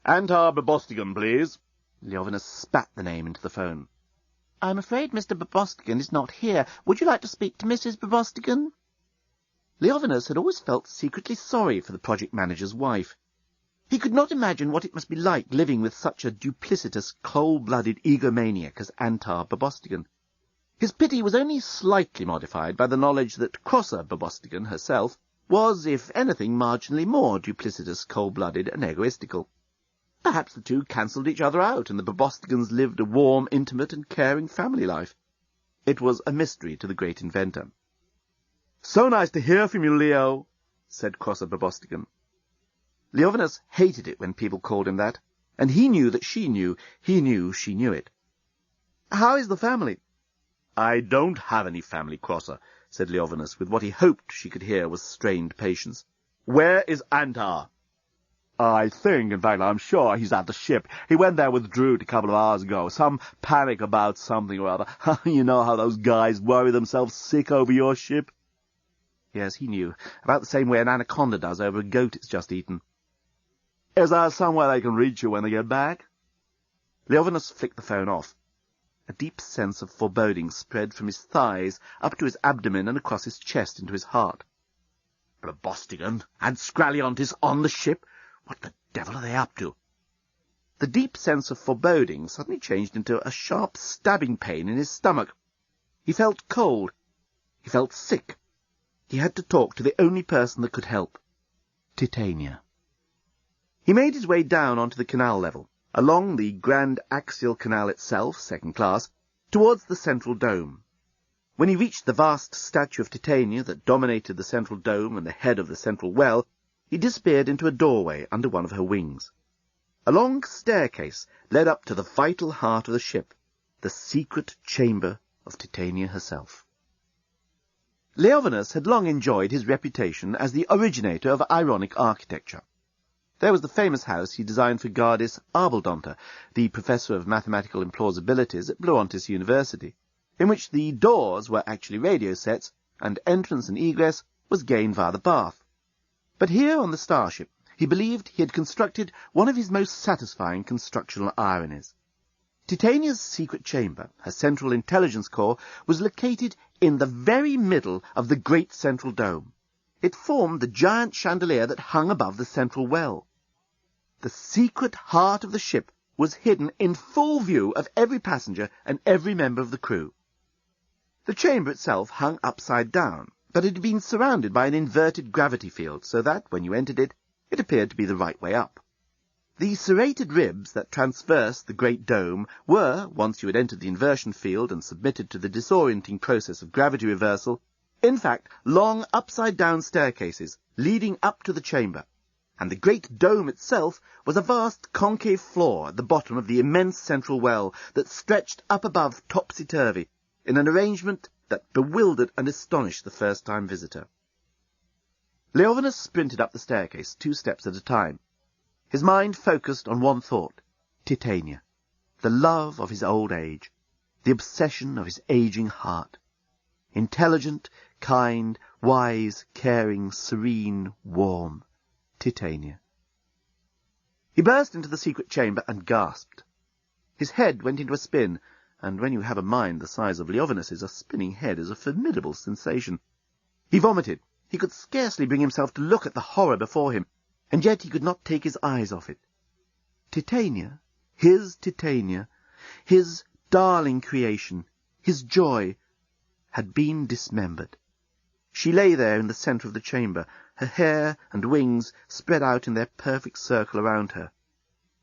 Antar Babostigan, please. Leovinus spat the name into the phone. I'm afraid Mr. Babostigan is not here. Would you like to speak to Mrs. Babostigan? Leovinus had always felt secretly sorry for the project manager's wife. He could not imagine what it must be like living with such a duplicitous, cold-blooded egomaniac as Antar Babostigan. His pity was only slightly modified by the knowledge that Crosser Babostigan herself was, if anything, marginally more duplicitous, cold-blooded, and egoistical. Perhaps the two cancelled each other out, and the Babostigans lived a warm, intimate, and caring family life. It was a mystery to the great inventor. "So nice to hear from you, Leo," said Crosser Babostigan. Leovinus hated it when people called him that, and he knew that she knew he knew she knew it. "How is the family?" "I don't have any family, Crosser," said Leovinus, with what he hoped she could hear was strained patience. "Where is Antar?" "I think, in fact, I'm sure he's at the ship. He went there with Droot a couple of hours ago. Some panic about something or other. You know how those guys worry themselves sick over your ship?" Yes, he knew, about the same way an anaconda does over a goat it's just eaten. "Is there somewhere they can reach you when they get back?" Leovinus flicked the phone off. A deep sense of foreboding spread from his thighs up to his abdomen and across his chest into his heart. Babostigan and Scraliontis on the ship? What the devil are they up to? The deep sense of foreboding suddenly changed into a sharp stabbing pain in his stomach. He felt cold. He felt sick. He had to talk to the only person that could help. Titania. He made his way down onto the canal level, along the Grand Axial Canal itself, second class, towards the central dome. When he reached the vast statue of Titania that dominated the central dome and the head of the central well, he disappeared into a doorway under one of her wings. A long staircase led up to the vital heart of the ship, the secret chamber of Titania herself. Leovinus had long enjoyed his reputation as the originator of ironic architecture. There was the famous house he designed for Gardis Arbaldonter, the professor of mathematical implausibilities at Bluontis University, in which the doors were actually radio sets, and entrance and egress was gained via the bath. But here on the Starship, he believed he had constructed one of his most satisfying constructional ironies. Titania's secret chamber, her central intelligence core, was located in the very middle of the great central dome. It formed the giant chandelier that hung above the central well. The secret heart of the ship was hidden in full view of every passenger and every member of the crew. The chamber itself hung upside down, but it had been surrounded by an inverted gravity field, so that, when you entered it, it appeared to be the right way up. The serrated ribs that traversed the great dome were, once you had entered the inversion field and submitted to the disorienting process of gravity reversal, in fact, long upside-down staircases leading up to the chamber, and the great dome itself was a vast concave floor at the bottom of the immense central well that stretched up above topsy-turvy in an arrangement that bewildered and astonished the first-time visitor. Leovinus sprinted up the staircase 2 steps at a time. His mind focused on one thought, Titania, the love of his old age, the obsession of his aging heart. Intelligent, kind, wise, caring, serene, warm. Titania. He burst into the secret chamber and gasped. His head went into a spin, and when you have a mind the size of Leovinus's, a spinning head is a formidable sensation. He vomited. He could scarcely bring himself to look at the horror before him, and yet he could not take his eyes off it. Titania, his darling creation, his joy, had been dismembered. She lay there in the centre of the chamber, her hair and wings spread out in their perfect circle around her.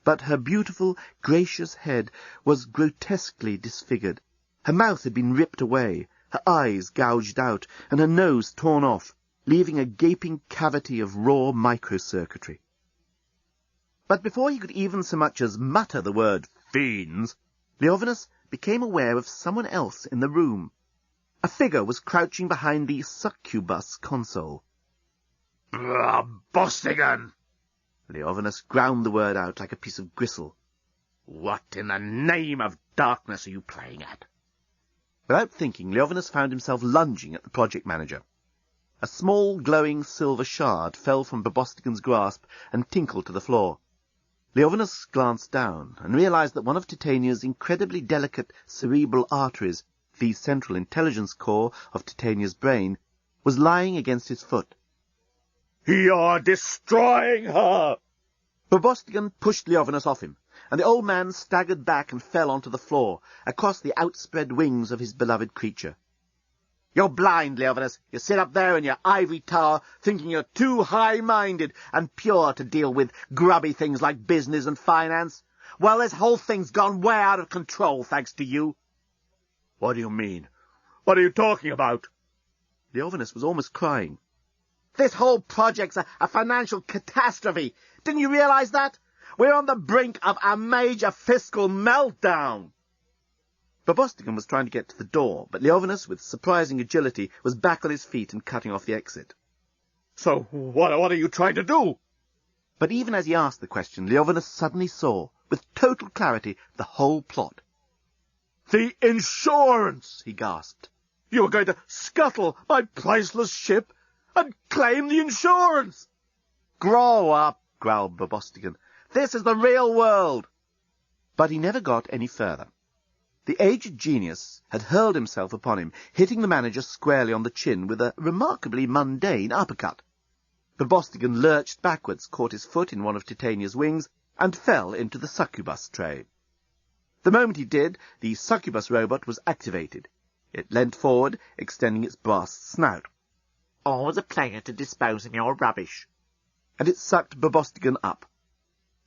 But her beautiful, gracious head was grotesquely disfigured. Her mouth had been ripped away, her eyes gouged out, and her nose torn off, leaving a gaping cavity of raw microcircuitry. But before he could even so much as mutter the word fiends, Leovinus became aware of someone else in the room. A figure was crouching behind the succubus console. "Babostigan!" Leovinus ground the word out like a piece of gristle. "What in the name of darkness are you playing at?" Without thinking, Leovinus found himself lunging at the project manager. A small, glowing silver shard fell from Babostigan's grasp and tinkled to the floor. Leovinus glanced down and realized that one of Titania's incredibly delicate cerebral arteries, the central intelligence core of Titania's brain, was lying against his foot. "You're destroying her!" Bobostigan pushed Leovinus off him, and the old man staggered back and fell onto the floor, across the outspread wings of his beloved creature. "You're blind, Leovinus. You sit up there in your ivory tower, thinking you're too high-minded and pure to deal with grubby things like business and finance. Well, this whole thing's gone way out of control, thanks to you." "What do you mean? What are you talking about?" Leovinus was almost crying. "This whole project's a financial catastrophe. Didn't you realize that? We're on the brink of a major fiscal meltdown." Bobostigan was trying to get to the door, but Leovinus, with surprising agility, was back on his feet and cutting off the exit. "So what are you trying to do?" But even as he asked the question, Leovinus suddenly saw, with total clarity, the whole plot. "The insurance!" he gasped. "You were going to scuttle my priceless ship and claim the insurance!" "Grow up," growled Bobostigan. "This is the real world." But he never got any further. The aged genius had hurled himself upon him, hitting the manager squarely on the chin with a remarkably mundane uppercut. Bobostigan lurched backwards, caught his foot in one of Titania's wings, and fell into the succubus tray. The moment he did, the succubus robot was activated. It leant forward, extending its brass snout. "Always a pleasure to dispose of your rubbish." And it sucked Bobostigan up.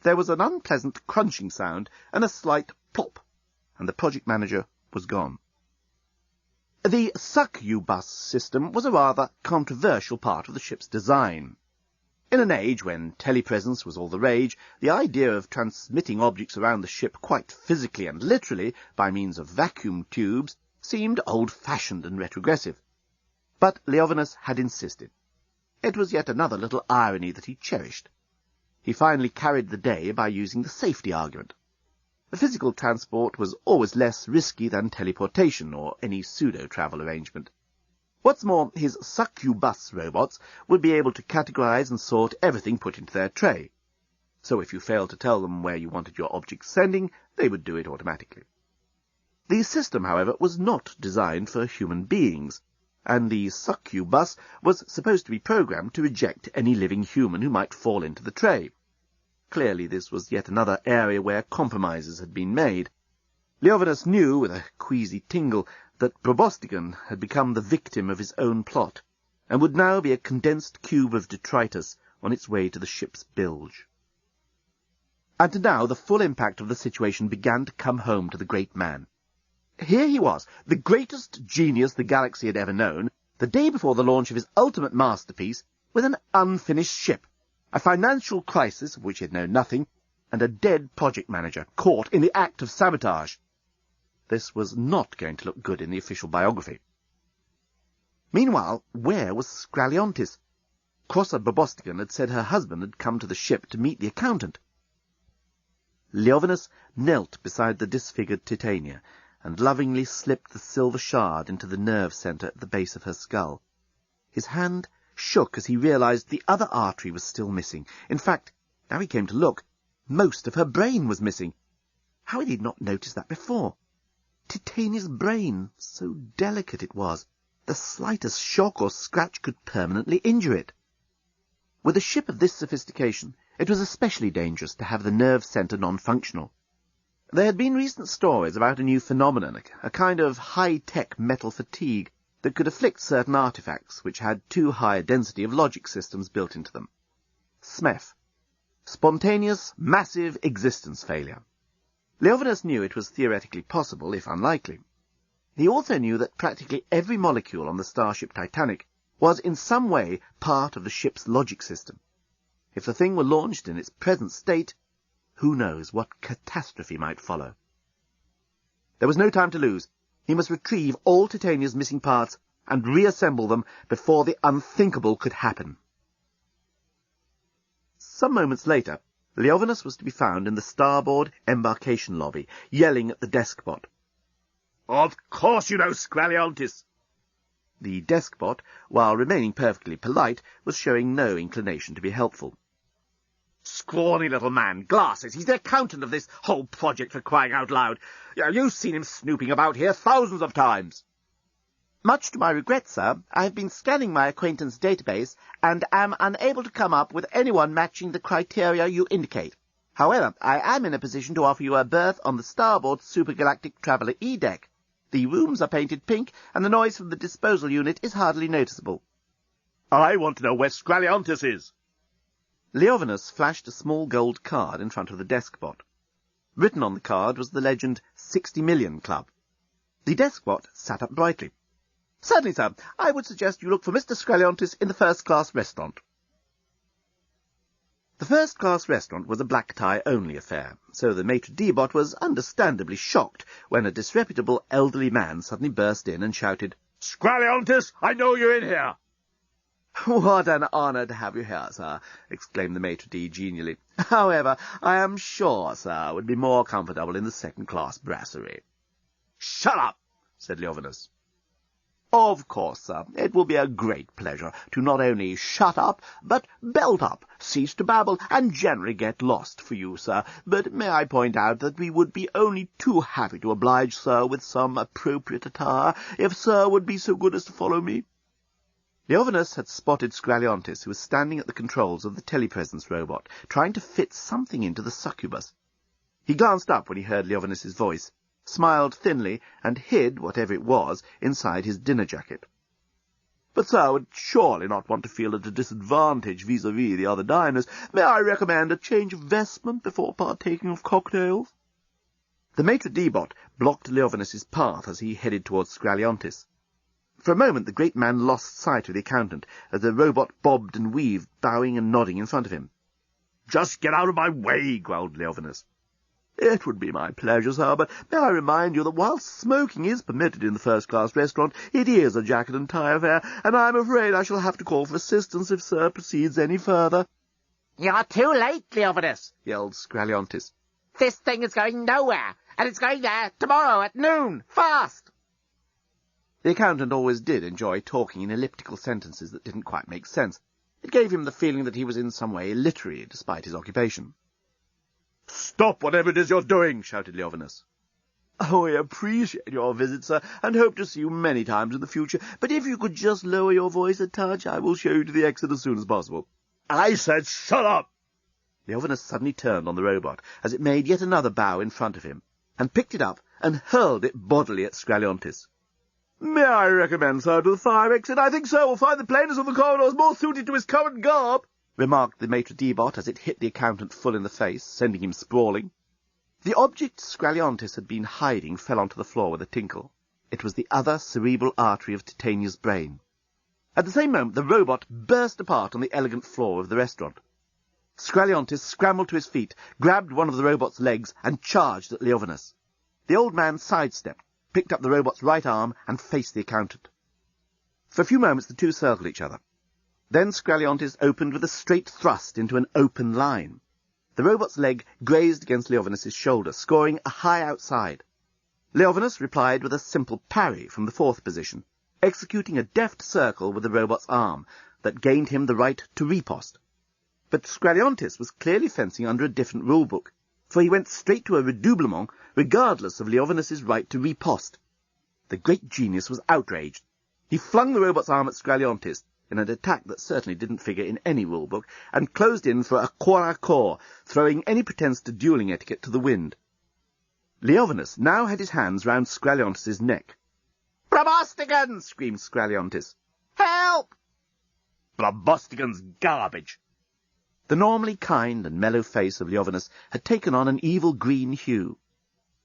There was an unpleasant crunching sound and a slight plop, and the project manager was gone. The succubus system was a rather controversial part of the ship's design. In an age when telepresence was all the rage, the idea of transmitting objects around the ship quite physically and literally by means of vacuum tubes seemed old-fashioned and retrogressive. But Leovinus had insisted. It was yet another little irony that he cherished. He finally carried the day by using the safety argument. The physical transport was always less risky than teleportation or any pseudo-travel arrangement. What's more, his succubus robots would be able to categorize and sort everything put into their tray. So if you failed to tell them where you wanted your object sending, they would do it automatically. The system, however, was not designed for human beings, and the succubus was supposed to be programmed to reject any living human who might fall into the tray. Clearly this was yet another area where compromises had been made. Leovinus knew, with a queasy tingle, that Bobostigan had become the victim of his own plot, and would now be a condensed cube of detritus on its way to the ship's bilge. And now the full impact of the situation began to come home to the great man. Here he was, the greatest genius the galaxy had ever known, the day before the launch of his ultimate masterpiece, with an unfinished ship, a financial crisis of which he had known nothing, and a dead project manager caught in the act of sabotage. This was not going to look good in the official biography. Meanwhile, where was Scraliontis? Crosser Bobostigan had said her husband had come to the ship to meet the accountant. Leovinus knelt beside the disfigured Titania, and lovingly slipped the silver shard into the nerve centre at the base of her skull. His hand shook as he realized the other artery was still missing. In fact, now he came to look, most of her brain was missing. How had he not noticed that before? Titania's brain, so delicate it was, the slightest shock or scratch could permanently injure it. With a ship of this sophistication, it was especially dangerous to have the nerve centre non-functional. There had been recent stories about a new phenomenon, a kind of high-tech metal fatigue that could afflict certain artifacts which had too high a density of logic systems built into them. SMEF. Spontaneous, massive existence failure. Leovinus knew it was theoretically possible, if unlikely. He also knew that practically every molecule on the Starship Titanic was in some way part of the ship's logic system. If the thing were launched in its present state, who knows what catastrophe might follow. There was no time to lose. He must retrieve all Titania's missing parts and reassemble them before the unthinkable could happen. Some moments later, Leovinus was to be found in the starboard embarkation lobby, yelling at the deskbot. "Of course you know Scraliontis!" The deskbot, while remaining perfectly polite, was showing no inclination to be helpful. Scrawny little man, glasses. He's the accountant of this whole project, for crying out loud. You've seen him snooping about here thousands of times. Much to my regret, sir, I have been scanning my acquaintance database and am unable to come up with anyone matching the criteria you indicate. However, I am in a position to offer you a berth on the starboard supergalactic traveller E-deck. The rooms are painted pink, and the noise from the disposal unit is hardly noticeable. I want to know where Scraliontis is. Leovinus flashed a small gold card in front of the deskbot. Written on the card was the legend 60 Million Club. The deskbot sat up brightly. Certainly, sir. I would suggest you look for Mr. Scraliontis in the first-class restaurant. The first-class restaurant was a black-tie-only affair, so the maitre d' was understandably shocked when a disreputable elderly man suddenly burst in and shouted, Scraliontis, I know you're in here. What an honour to have you here, sir, exclaimed the maitre d' genially. However, I am sure, sir, would be more comfortable in the second-class brasserie. Shut up, said Leovinus. Of course, sir. It will be a great pleasure to not only shut up, but belt up, cease to babble, and generally get lost for you, sir. But may I point out that we would be only too happy to oblige sir with some appropriate attire, if sir would be so good as to follow me. Leovinus had spotted Scraliontis, who was standing at the controls of the telepresence robot, trying to fit something into the succubus. He glanced up when he heard Leovinus's voice, smiled thinly, and hid whatever it was inside his dinner jacket. But sir would surely not want to feel at a disadvantage vis-à-vis the other diners. May I recommend a change of vestment before partaking of cocktails? The maitre d' blocked Leovinus's path as he headed towards Scraliontis. For a moment the great man lost sight of the accountant, as the robot bobbed and weaved, bowing and nodding in front of him. Just get out of my way, growled Leovinus. It would be my pleasure, sir, but may I remind you that whilst smoking is permitted in the first-class restaurant, it is a jacket-and-tie affair, and I'm afraid I shall have to call for assistance if sir proceeds any further. You're too late, Leovinus, yelled Scraliontis. This thing is going nowhere, and it's going there tomorrow at noon, fast. The accountant always did enjoy talking in elliptical sentences that didn't quite make sense. It gave him the feeling that he was in some way literary, despite his occupation. Stop whatever it is you're doing, shouted Leovinus. Oh, I appreciate your visit, sir, and hope to see you many times in the future, but if you could just lower your voice a touch, I will show you to the exit as soon as possible. I said shut up! Leovinus suddenly turned on the robot, as it made yet another bow in front of him, and picked it up and hurled it bodily at Scraliontis. May I recommend, sir, to the fire exit? I think sir will find the planers of the corridors more suited to his current garb, remarked the maitre d' as it hit the accountant full in the face, sending him sprawling. The object Scraliontis had been hiding fell onto the floor with a tinkle. It was the other cerebral artery of Titania's brain. At the same moment, the robot burst apart on the elegant floor of the restaurant. Scraliontis scrambled to his feet, grabbed one of the robot's legs, and charged at Leovinus. The old man sidestepped, picked up the robot's right arm, and faced the accountant. For a few moments the two circled each other. Then Scraliontis opened with a straight thrust into an open line. The robot's leg grazed against Leovinus's shoulder, scoring a high outside. Leovinus replied with a simple parry from the fourth position, executing a deft circle with the robot's arm that gained him the right to riposte. But Scraliontis was clearly fencing under a different rule-book, for he went straight to a redoublement, regardless of Leovinus's right to riposte. The great genius was outraged. He flung the robot's arm at Scraliontis, in an attack that certainly didn't figure in any rule-book, and closed in for a corps-à-corps, throwing any pretence to duelling etiquette to the wind. Leovinus now had his hands round Scraliontis's neck. Probostigans! Screamed Scraliontis. Help! Probostigans garbage! The normally kind and mellow face of Leovinus had taken on an evil green hue.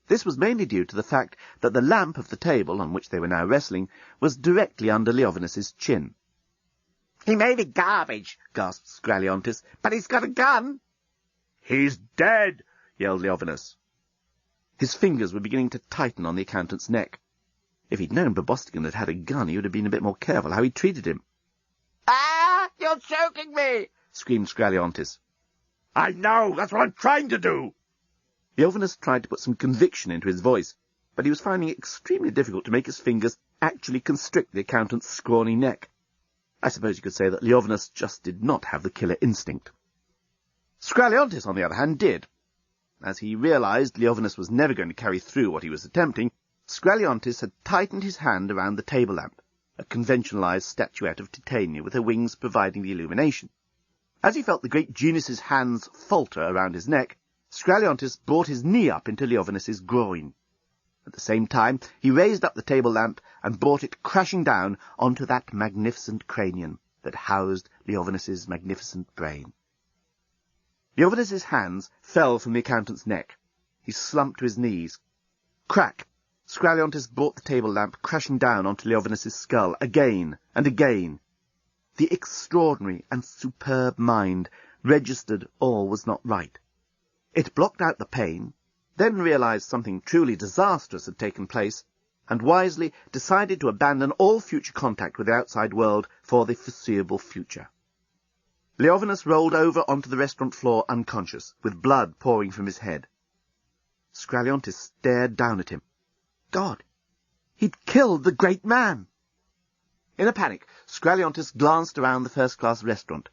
This was mainly due to the fact that the lamp of the table, on which they were now wrestling, was directly under Leovinus's chin. He may be garbage, gasped Scraliontis, but he's got a gun. He's dead, yelled Leovinus. His fingers were beginning to tighten on the accountant's neck. If he'd known Bobostigan had had a gun, he would have been a bit more careful how he treated him. Ah, you're choking me, screamed Scraliontis. I know, that's what I'm trying to do. Leovinus tried to put some conviction into his voice, but he was finding it extremely difficult to make his fingers actually constrict the accountant's scrawny neck. I suppose you could say that Leovinus just did not have the killer instinct. Scraliontis, on the other hand, did. As he realized Leovinus was never going to carry through what he was attempting, Scraliontis had tightened his hand around the table lamp, a conventionalized statuette of Titania with her wings providing the illumination. As he felt the great genius's hands falter around his neck, Scraliontis brought his knee up into Leovinus's groin. At the same time, he raised up the table lamp and brought it crashing down onto that magnificent cranium that housed Leovinus's magnificent brain. Leovinus's hands fell from the accountant's neck. He slumped to his knees. Crack! Scraliontis brought the table lamp crashing down onto Leovinus's skull again and again. The extraordinary and superb mind registered all was not right. It blocked out the pain, then realized something truly disastrous had taken place, and wisely decided to abandon all future contact with the outside world for the foreseeable future. Leovinus rolled over onto the restaurant floor unconscious, with blood pouring from his head. Scraliontis stared down at him. God! He'd killed the great man! In a panic, Scraliontis glanced around the first-class restaurant.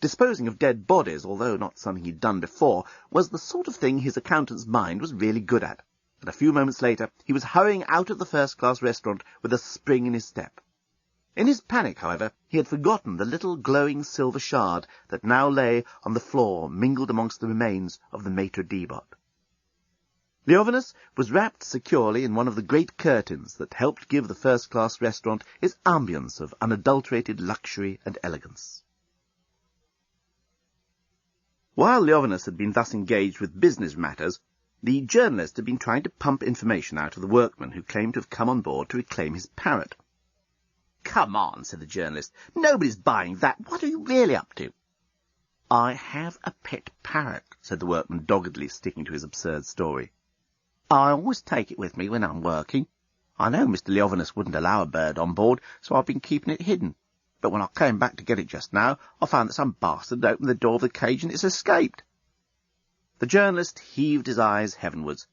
Disposing of dead bodies, although not something he'd done before, was the sort of thing his accountant's mind was really good at. And a few moments later, he was hurrying out of the first-class restaurant with a spring in his step. In his panic, however, he had forgotten the little glowing silver shard that now lay on the floor mingled amongst the remains of the maitre d'. Leovinus was wrapped securely in one of the great curtains that helped give the first-class restaurant its ambience of unadulterated luxury and elegance. While Leovinus had been thus engaged with business matters, the journalist had been trying to pump information out of the workman who claimed to have come on board to reclaim his parrot. "Come on," said the journalist. "Nobody's buying that. What are you really up to?" "I have a pet parrot," said the workman doggedly, sticking to his absurd story. "I always take it with me when I'm working. I know Mr. Leovinus wouldn't allow a bird on board, so I've been keeping it hidden. But when I came back to get it just now, I found that some bastard had opened the door of the cage and it's escaped." The journalist heaved his eyes heavenwards.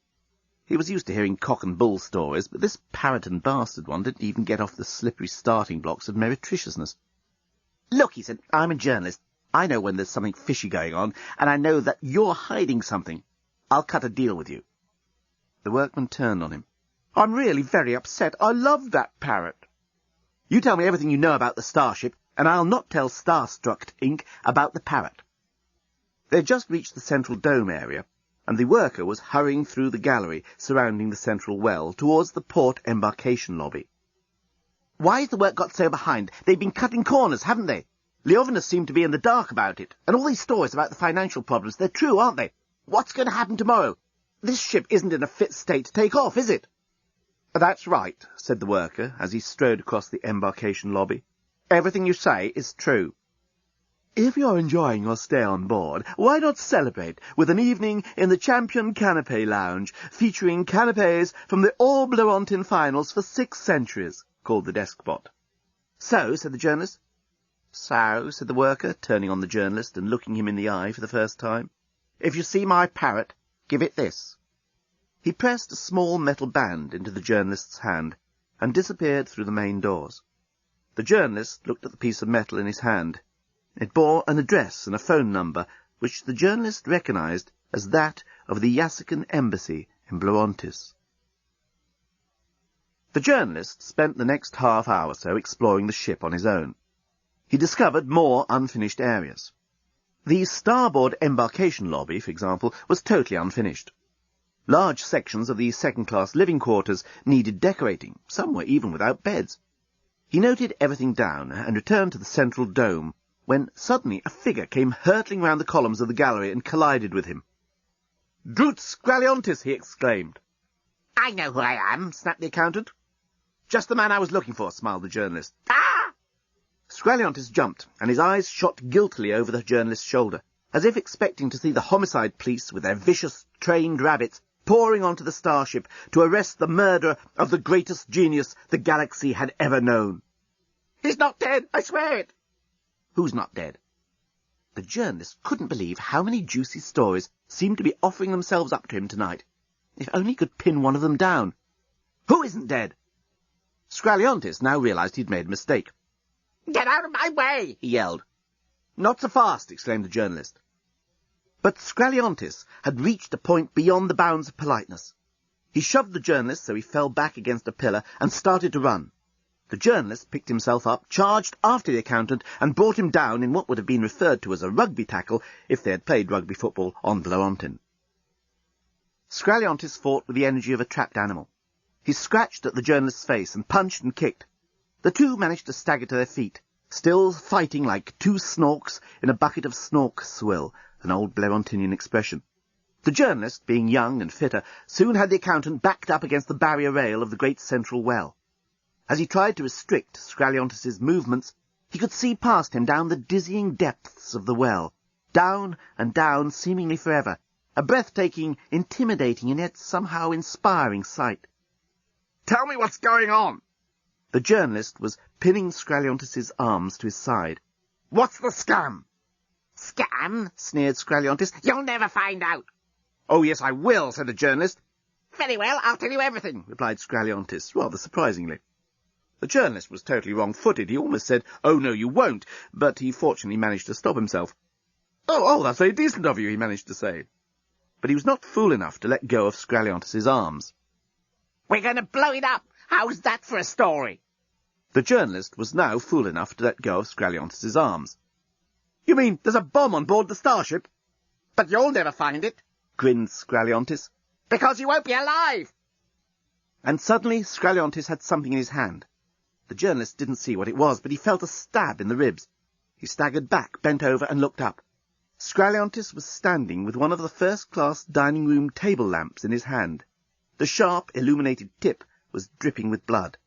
He was used to hearing cock and bull stories, but this parrot and bastard one didn't even get off the slippery starting blocks of meretriciousness. "Look," he said, "I'm a journalist. I know when there's something fishy going on, and I know that you're hiding something. I'll cut a deal with you." The workman turned on him. "I'm really very upset. I love that parrot." "You tell me everything you know about the Starship, and I'll not tell Starstruck Inc. about the parrot." They had just reached the central dome area, and the worker was hurrying through the gallery surrounding the central well towards the port embarkation lobby. "Why's the work got so behind? They've been cutting corners, haven't they? Leovinus seemed to be in the dark about it, and all these stories about the financial problems, they're true, aren't they? What's going to happen tomorrow? This ship isn't in a fit state to take off, is it?" "That's right," said the worker as he strode across the embarkation lobby. "Everything you say is true." "If you're enjoying your stay on board, why not celebrate with an evening in the Champion Canapé Lounge, featuring canapés from the All-Blerontin finals for 6 centuries, called the deskbot. "So," said the journalist. "So," said the worker, turning on the journalist and looking him in the eye for the first time. "If you see my parrot, give it this." He pressed a small metal band into the journalist's hand and disappeared through the main doors. The journalist looked at the piece of metal in his hand. It bore an address and a phone number, which the journalist recognized as that of the Yassican embassy in Blerontis. The journalist spent the next half hour or so exploring the ship on his own. He discovered more unfinished areas. The starboard embarkation lobby, for example, was totally unfinished. Large sections of the second-class living quarters needed decorating. Some were even without beds. He noted everything down and returned to the central dome, when suddenly a figure came hurtling round the columns of the gallery and collided with him. "Drut Scraliontis!" he exclaimed. "I know who I am," snapped the accountant. "Just the man I was looking for," smiled the journalist. "Ah!" Scraliontis jumped, and his eyes shot guiltily over the journalist's shoulder, as if expecting to see the homicide police with their vicious, trained rabbits pouring onto the starship to arrest the murderer of the greatest genius the galaxy had ever known. "He's not dead, I swear it." "Who's not dead?" The journalist couldn't believe how many juicy stories seemed to be offering themselves up to him tonight. If only he could pin one of them down. "Who isn't dead?" Scraliontis now realized he'd made a mistake. "Get out of my way!" he yelled. "Not so fast!" exclaimed the journalist. But Scraliontis had reached a point beyond the bounds of politeness. He shoved the journalist so he fell back against a pillar and started to run. The journalist picked himself up, charged after the accountant, and brought him down in what would have been referred to as a rugby tackle if they had played rugby football on Blorontin. Scraliontis fought with the energy of a trapped animal. He scratched at the journalist's face and punched and kicked. The two managed to stagger to their feet, still fighting like two snorks in a bucket of snork swill, an old Blerontinian expression. The journalist, being young and fitter, soon had the accountant backed up against the barrier rail of the great central well. As he tried to restrict Scraliontis's movements, he could see past him down the dizzying depths of the well, down and down seemingly forever, a breathtaking, intimidating, and yet somehow inspiring sight. Tell me what's going on. The journalist was pinning Scraliontis's arms to his side. What's the scam? Scam? Sneered Scraliontis. You'll never find out. Oh, yes, I will, said the journalist. Very well, I'll tell you everything, replied Scraliontis, rather surprisingly. The journalist was totally wrong-footed. He almost said, "Oh, no, you won't," but he fortunately managed to stop himself. Oh, that's very decent of you," he managed to say. But he was not fool enough to let go of Scraliontis's arms. We're going to blow it up. How's that for a story? The journalist was now fool enough to let go of Scraliontis's arms. You mean there's a bomb on board the Starship? But you'll never find it, grinned Scraliontis. Because you won't be alive. And suddenly Scraliontis had something in his hand. The journalist didn't see what it was, but he felt a stab in the ribs. He staggered back, bent over, and looked up. Scraliontis was standing with one of the first-class dining-room table lamps in his hand. The sharp, illuminated tip was dripping with blood.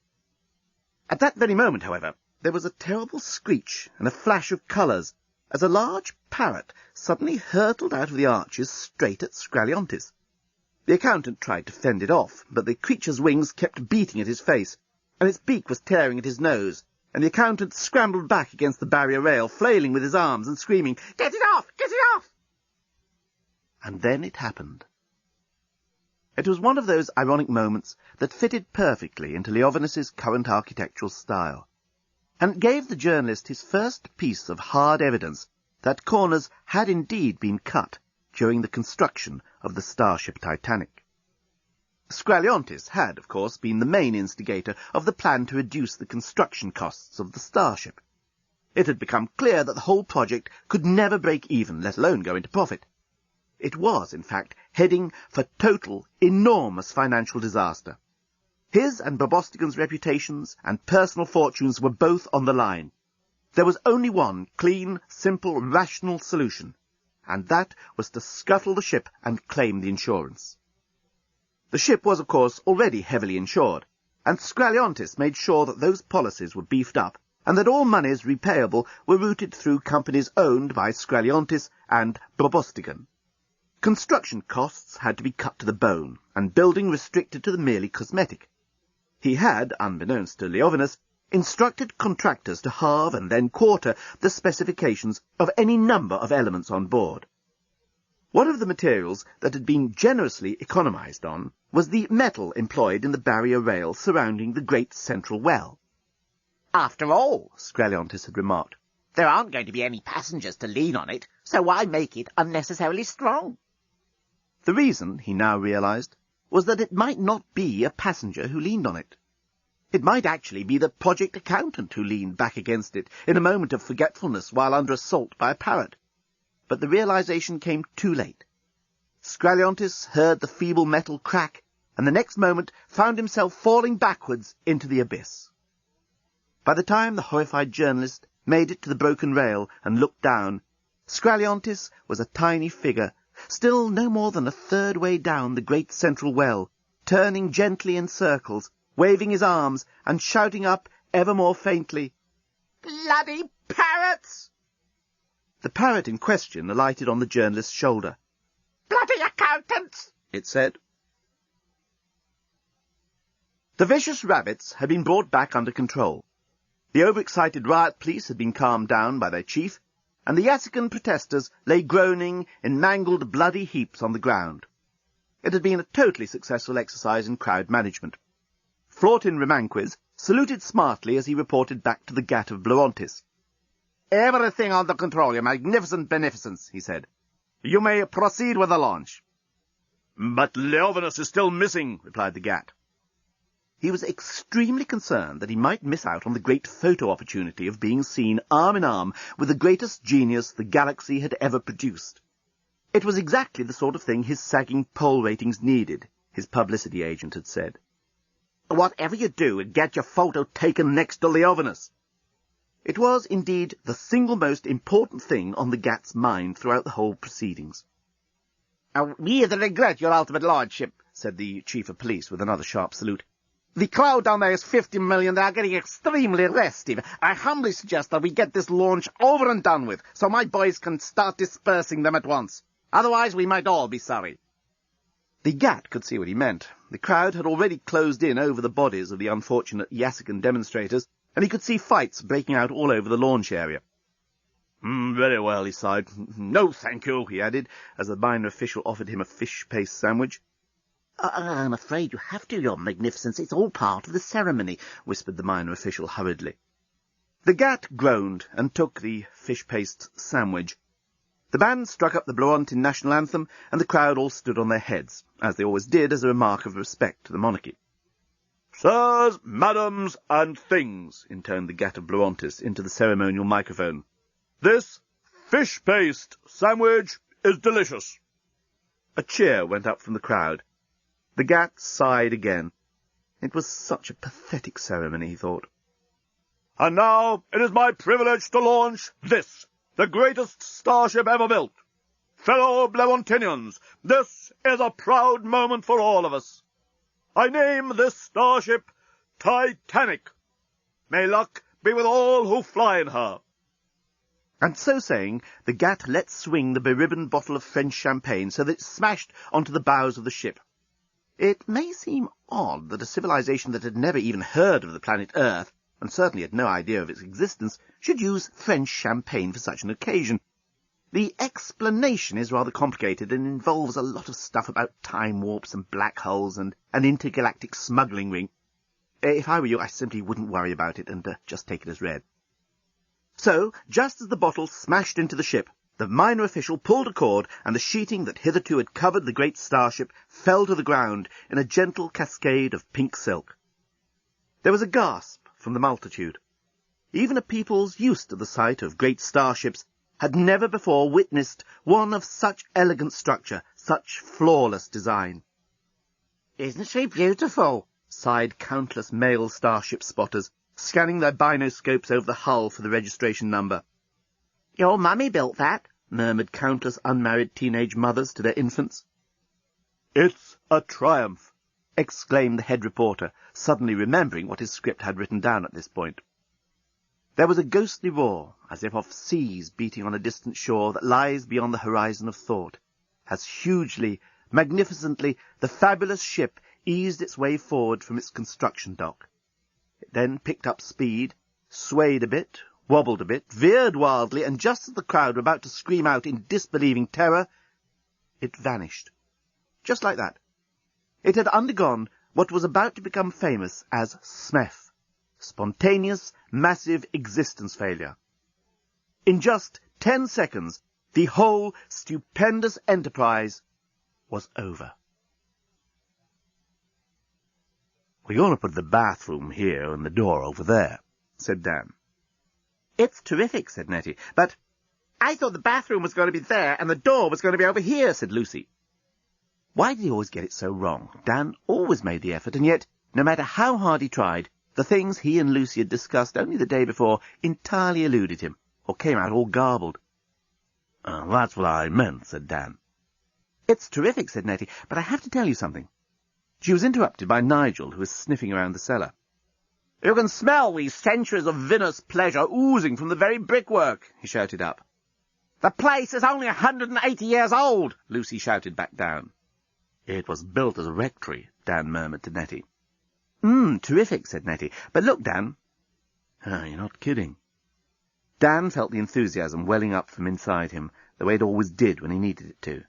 At that very moment, however, there was a terrible screech and a flash of colours as a large parrot suddenly hurtled out of the arches straight at Scraliontis. The accountant tried to fend it off, but the creature's wings kept beating at his face, and its beak was tearing at his nose, and the accountant scrambled back against the barrier rail, flailing with his arms and screaming, "Get it off! Get it off!" And then it happened. It was one of those ironic moments that fitted perfectly into Leovinus's current architectural style, and it gave the journalist his first piece of hard evidence that corners had indeed been cut during the construction of the Starship Titanic. Scraliontis had, of course, been the main instigator of the plan to reduce the construction costs of the Starship. It had become clear that the whole project could never break even, let alone go into profit. It was, in fact, heading for total, enormous financial disaster. His and Bobostigan's reputations and personal fortunes were both on the line. There was only one clean, simple, rational solution, and that was to scuttle the ship and claim the insurance. The ship was, of course, already heavily insured, and Scraliontis made sure that those policies were beefed up, and that all monies repayable were routed through companies owned by Scraliontis and Bobostigan. Construction costs had to be cut to the bone, and building restricted to the merely cosmetic. He had, unbeknownst to Leovinus, instructed contractors to halve and then quarter the specifications of any number of elements on board. One of the materials that had been generously economized on was the metal employed in the barrier rail surrounding the great central well. After all, Scraliontis had remarked, there aren't going to be any passengers to lean on it, so why make it unnecessarily strong? The reason, he now realized, was that it might not be a passenger who leaned on it. It might actually be the project accountant who leaned back against it in a moment of forgetfulness while under assault by a parrot. But the realization came too late. Scraliontis heard the feeble metal crack, and the next moment found himself falling backwards into the abyss. By the time the horrified journalist made it to the broken rail and looked down, Scraliontis was a tiny figure, still no more than a third way down the great central well, turning gently in circles, waving his arms, and shouting up ever more faintly, "Bloody parrots!" The parrot in question alighted on the journalist's shoulder. "Bloody accountants!" it said. The vicious rabbits had been brought back under control. The overexcited riot police had been calmed down by their chief, and the Yassican protesters lay groaning in mangled bloody heaps on the ground. It had been a totally successful exercise in crowd management. Flortin Romanquez saluted smartly as he reported back to the Gat of Blorontis. "Everything under control, your magnificent beneficence," he said. You may proceed with the launch. But Leovinus is still missing, replied the Gat. He was extremely concerned that he might miss out on the great photo opportunity of being seen arm in arm with the greatest genius the galaxy had ever produced. It was exactly the sort of thing his sagging poll ratings needed, his publicity agent had said. Whatever you do, get your photo taken next to Leovinus. It was, indeed, the single most important thing on the Gat's mind throughout the whole proceedings. We regret your ultimate lordship, said the chief of police with another sharp salute. The crowd down there is 50 million. They are getting extremely restive. I humbly suggest that we get this launch over and done with, so my boys can start dispersing them at once. Otherwise, we might all be sorry. The Gat could see what he meant. The crowd had already closed in over the bodies of the unfortunate Yassican demonstrators, and he could see fights breaking out all over the launch area. Very well, he sighed. No, thank you, he added, as the minor official offered him a fish paste sandwich. I'm afraid you have to, Your Magnificence. It's all part of the ceremony, whispered the minor official hurriedly. The Gat groaned and took the fish paste sandwich. The band struck up the Bloontin national anthem, and the crowd all stood on their heads, as they always did as a remark of respect to the monarchy. Sirs, madams, and things, intoned the Gat of Bloontis into the ceremonial microphone. This fish paste sandwich is delicious. A cheer went up from the crowd. The Gat sighed again. It was such a pathetic ceremony, he thought. And now it is my privilege to launch this, the greatest starship ever built. Fellow Blewontinians, this is a proud moment for all of us. I name this starship Titanic. May luck be with all who fly in her. And so saying, the Gat let swing the beribboned bottle of French champagne so that it smashed onto the bows of the ship. It may seem odd that a civilization that had never even heard of the planet Earth, and certainly had no idea of its existence, should use French champagne for such an occasion. The explanation is rather complicated and involves a lot of stuff about time warps and black holes and an intergalactic smuggling ring. If I were you, I simply wouldn't worry about it and just take it as read. So, just as the bottle smashed into the ship, the minor official pulled a cord, and the sheeting that hitherto had covered the great starship fell to the ground in a gentle cascade of pink silk. There was a gasp from the multitude. Even a peoples used to the sight of great starships had never before witnessed one of such elegant structure, such flawless design. "Isn't she beautiful?" sighed countless male starship spotters, scanning their binoscopes over the hull for the registration number. "Your mummy built that," murmured countless unmarried teenage mothers to their infants. "It's a triumph," exclaimed the head reporter, suddenly remembering what his script had written down at this point. There was a ghostly roar, as if of seas beating on a distant shore that lies beyond the horizon of thought, as hugely, magnificently, the fabulous ship eased its way forward from its construction dock. It then picked up speed, swayed a bit, wobbled a bit, veered wildly, and just as the crowd were about to scream out in disbelieving terror, it vanished. Just like that. It had undergone what was about to become famous as SMEF, spontaneous, massive existence failure. In just 10 seconds, the whole stupendous enterprise was over. "We're going to put the bathroom here and the door over there," said Dan. "It's terrific," said Nettie, "but—" "I thought the bathroom was going to be there and the door was going to be over here," said Lucy. Why did he always get it so wrong? Dan always made the effort, and yet, no matter how hard he tried, the things he and Lucy had discussed only the day before entirely eluded him, or came out all garbled. "That's what I meant," said Dan. "It's terrific," said Nettie, "but I have to tell you something." She was interrupted by Nigel, who was sniffing around the cellar. "You can smell these centuries of vinous pleasure oozing from the very brickwork," he shouted up. "The place is only 180 years old," Lucy shouted back down. "It was built as a rectory," Dan murmured to Nettie. Terrific," said Nettie. "But look, Dan." You're not kidding." Dan felt the enthusiasm welling up from inside him, the way it always did when he needed it to.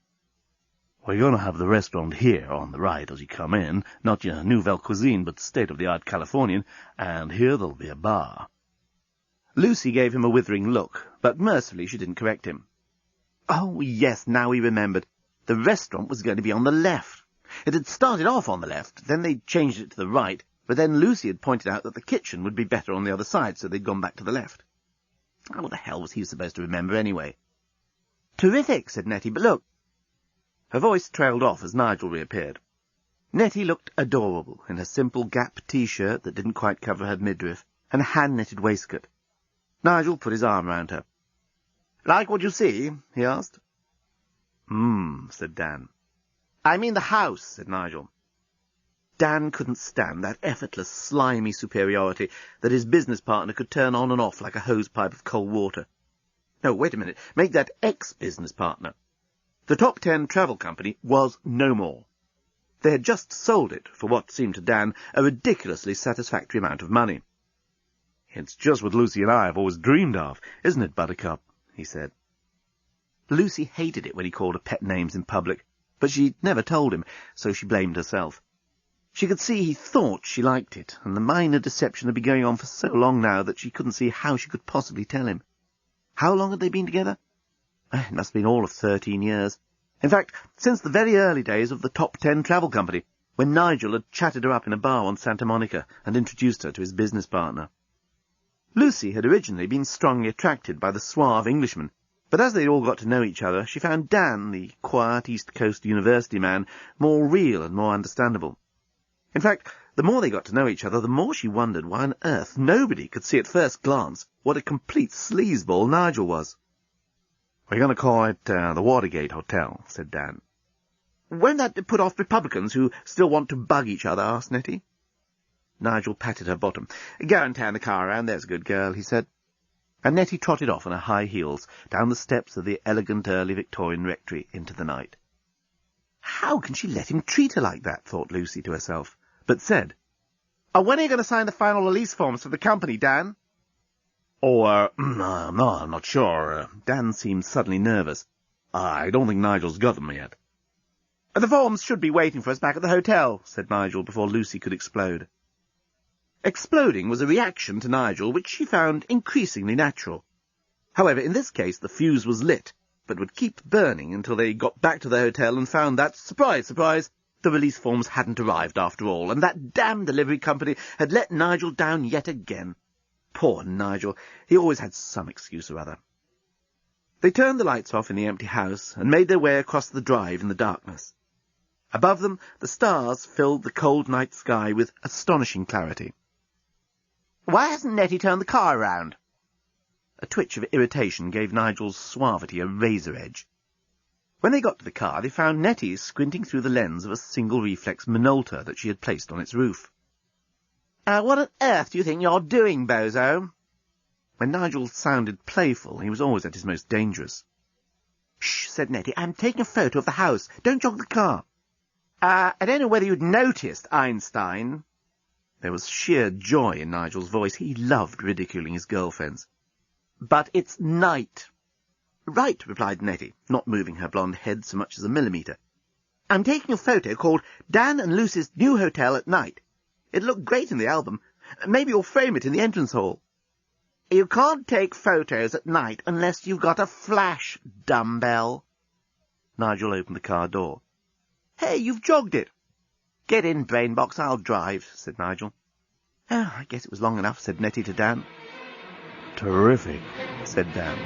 "We're going to have the restaurant here on the right as you come in, not your nouvelle cuisine, but state-of-the-art Californian, and here there'll be a bar." Lucy gave him a withering look, but mercifully she didn't correct him. Oh, yes, now he remembered. The restaurant was going to be on the left. It had started off on the left, then they'd changed it to the right, but then Lucy had pointed out that the kitchen would be better on the other side, so they'd gone back to the left. Oh, what the hell was he supposed to remember anyway? Terrific, said Nettie, but look. Her voice trailed off as Nigel reappeared. Nettie looked adorable in her simple Gap T-shirt that didn't quite cover her midriff, and a hand-knitted waistcoat. Nigel put his arm round her. "Like what you see?" he asked. Said Dan. "I mean the house," said Nigel. Dan couldn't stand that effortless, slimy superiority that his business partner could turn on and off like a hose-pipe of cold water. No, wait a minute. Make that ex-business partner. The Top 10 travel company was no more. They had just sold it for what seemed to Dan a ridiculously satisfactory amount of money. "It's just what Lucy and I have always dreamed of, isn't it, Buttercup?" he said. Lucy hated it when he called her pet names in public, but she'd never told him, so she blamed herself. She could see he thought she liked it, and the minor deception had been going on for so long now that she couldn't see how she could possibly tell him. How long had they been together? It must have been all of 13 years. In fact, since the very early days of the Top 10 travel company, when Nigel had chatted her up in a bar on Santa Monica and introduced her to his business partner. Lucy had originally been strongly attracted by the suave Englishman, but as they'd all got to know each other, she found Dan, the quiet East Coast university man, more real and more understandable. In fact, the more they got to know each other, the more she wondered why on earth nobody could see at first glance what a complete sleazeball Nigel was. "We're going to call it the Watergate Hotel," said Dan. "Won't that put off Republicans who still want to bug each other?" asked Nettie. Nigel patted her bottom. "Go and turn the car around, there's a good girl," he said. And Nettie trotted off on her high heels down the steps of the elegant early Victorian rectory into the night. How can she let him treat her like that, thought Lucy to herself, but said, "When are you going to sign the final release forms for the company, Dan?" No, I'm not sure. Dan seemed suddenly nervous. I don't think Nigel's got them yet." "The forms should be waiting for us back at the hotel," said Nigel before Lucy could explode. Exploding was a reaction to Nigel which she found increasingly natural. However, in this case the fuse was lit, but would keep burning until they got back to the hotel and found that, surprise, surprise, the release forms hadn't arrived after all, and that damned delivery company had let Nigel down yet again. Poor Nigel, he always had some excuse or other. They turned the lights off in the empty house and made their way across the drive in the darkness. Above them, the stars filled the cold night sky with astonishing clarity. "Why hasn't Nettie turned the car round?" A twitch of irritation gave Nigel's suavity a razor edge. When they got to the car, they found Nettie squinting through the lens of a single-reflex Minolta that she had placed on its roof. "What on earth do you think you're doing, bozo?" When Nigel sounded playful, he was always at his most dangerous. "Shh," said Nettie. "I'm taking a photo of the house. Don't jog the car." I don't know whether you'd noticed, Einstein." There was sheer joy in Nigel's voice. He loved ridiculing his girlfriends. "But it's night." "Right," replied Nettie, not moving her blonde head so much as a millimetre. "I'm taking a photo called Dan and Lucy's New Hotel at Night. It'll look great in the album. Maybe you'll frame it in the entrance hall." "You can't take photos at night unless you've got a flash, dumbbell." Nigel opened the car door. "Hey, you've jogged it." "Get in, Brainbox, I'll drive," said Nigel. "Oh, I guess it was long enough," said Nettie to Dan. "Terrific," said Dan.